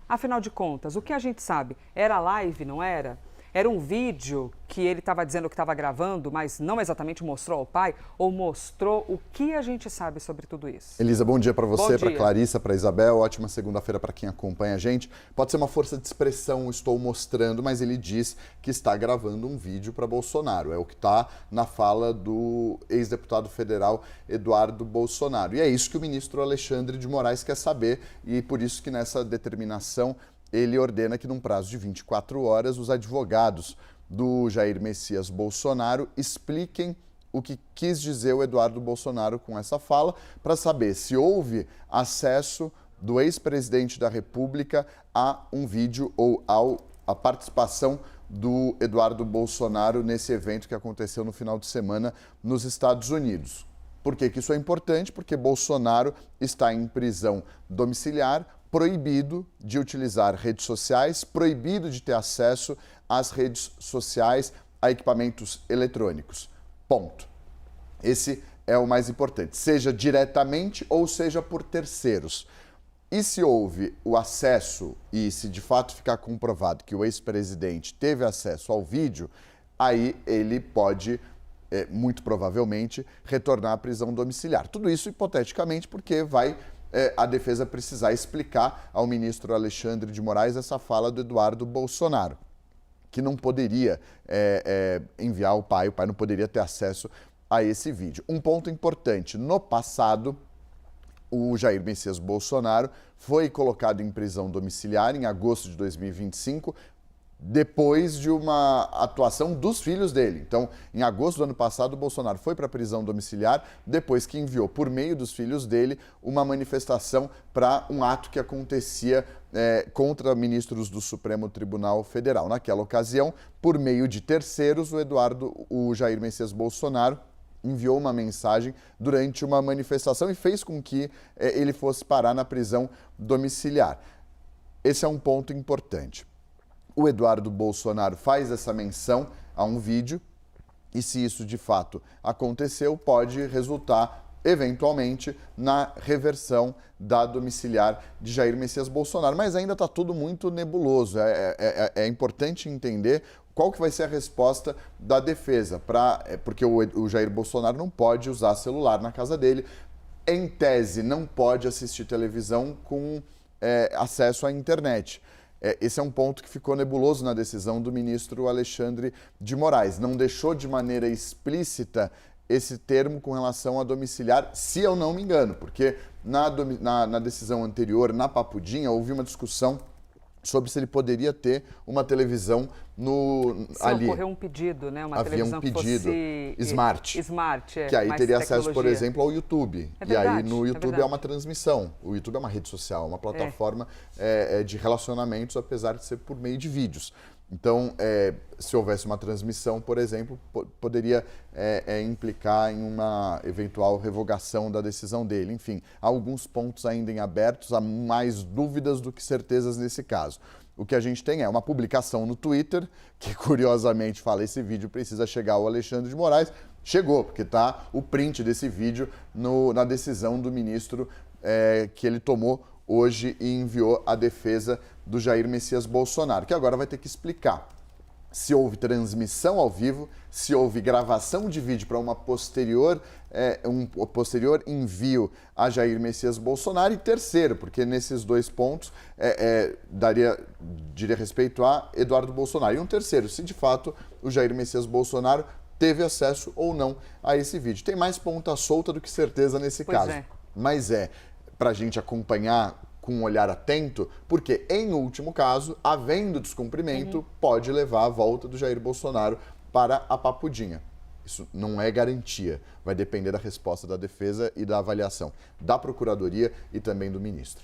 Afinal de contas, o que a gente sabe? Era live, não era? Era um vídeo que ele estava dizendo que estava gravando, mas não exatamente mostrou ao pai? Ou mostrou o que a gente sabe sobre tudo isso? Elisa, bom dia para você, para dia. Clarissa, para Isabel. Ótima segunda-feira para quem acompanha a gente. Pode ser uma força de expressão, estou mostrando, mas ele diz que está gravando um vídeo para Bolsonaro. É o que está na fala do ex-deputado federal Eduardo Bolsonaro. E é isso que o ministro Alexandre de Moraes quer saber e por isso que nessa determinação ele ordena que, num prazo de 24 horas, os advogados do Jair Messias Bolsonaro expliquem o que quis dizer o Eduardo Bolsonaro com essa fala, para saber se houve acesso do ex-presidente da República a um vídeo ou à participação do Eduardo Bolsonaro nesse evento que aconteceu no final de semana nos Estados Unidos. Por que isso é importante? Porque Bolsonaro está em prisão domiciliar, proibido de utilizar redes sociais, proibido de ter acesso às redes sociais, a equipamentos eletrônicos. Ponto. Esse é o mais importante, seja diretamente ou seja por terceiros. E se houve o acesso e se de fato ficar comprovado que o ex-presidente teve acesso ao vídeo, aí ele pode, muito provavelmente, retornar à prisão domiciliar. Tudo isso hipoteticamente porque vai a defesa precisar explicar ao ministro Alexandre de Moraes essa fala do Eduardo Bolsonaro, que não poderia enviar o pai não poderia ter acesso a esse vídeo. Um ponto importante, no passado, o Jair Messias Bolsonaro foi colocado em prisão domiciliar em agosto de 2025, depois de uma atuação dos filhos dele. Então, em agosto do ano passado, o Bolsonaro foi para a prisão domiciliar, depois que enviou, por meio dos filhos dele, uma manifestação para um ato que acontecia contra ministros do Supremo Tribunal Federal. Naquela ocasião, por meio de terceiros, o Jair Messias Bolsonaro enviou uma mensagem durante uma manifestação e fez com que ele fosse parar na prisão domiciliar. Esse é um ponto importante. O Eduardo Bolsonaro faz essa menção a um vídeo e, se isso de fato aconteceu, pode resultar, eventualmente, na reversão da domiciliar de Jair Messias Bolsonaro. Mas ainda está tudo muito nebuloso. É importante entender qual que vai ser a resposta da defesa, porque o Jair Bolsonaro não pode usar celular na casa dele. Em tese, não pode assistir televisão com acesso à internet. Esse é um ponto que ficou nebuloso na decisão do ministro Alexandre de Moraes. Não deixou de maneira explícita esse termo com relação a domiciliar, se eu não me engano, porque na decisão anterior, na Papudinha, houve uma discussão sobre se ele poderia ter uma televisão ali. Ocorreu um pedido, né? Uma Havia televisão um pedido que fosse Smart, que aí teria acesso, por exemplo, ao YouTube. É verdade, e aí no YouTube verdade. uma transmissão. O YouTube é uma rede social, uma plataforma de relacionamentos, apesar de ser por meio de vídeos. Então, se houvesse uma transmissão, por exemplo, poderia implicar em uma eventual revogação da decisão dele. Enfim, há alguns pontos ainda em abertos, há mais dúvidas do que certezas nesse caso. O que a gente tem é uma publicação no Twitter, que curiosamente fala esse vídeo precisa chegar ao Alexandre de Moraes. Chegou, porque está o print desse vídeo na decisão do ministro que ele tomou hoje e enviou à defesa do Jair Messias Bolsonaro, que agora vai ter que explicar se houve transmissão ao vivo, se houve gravação de vídeo para um posterior envio a Jair Messias Bolsonaro, e terceiro, porque nesses dois pontos diria respeito a Eduardo Bolsonaro. E um terceiro, se de fato o Jair Messias Bolsonaro teve acesso ou não a esse vídeo. Tem mais ponta solta do que certeza nesse caso. Mas para a gente acompanhar com um olhar atento, porque, em último caso, havendo descumprimento, pode levar a volta do Jair Bolsonaro para a Papudinha. Isso não é garantia, vai depender da resposta da defesa e da avaliação da Procuradoria e também do ministro.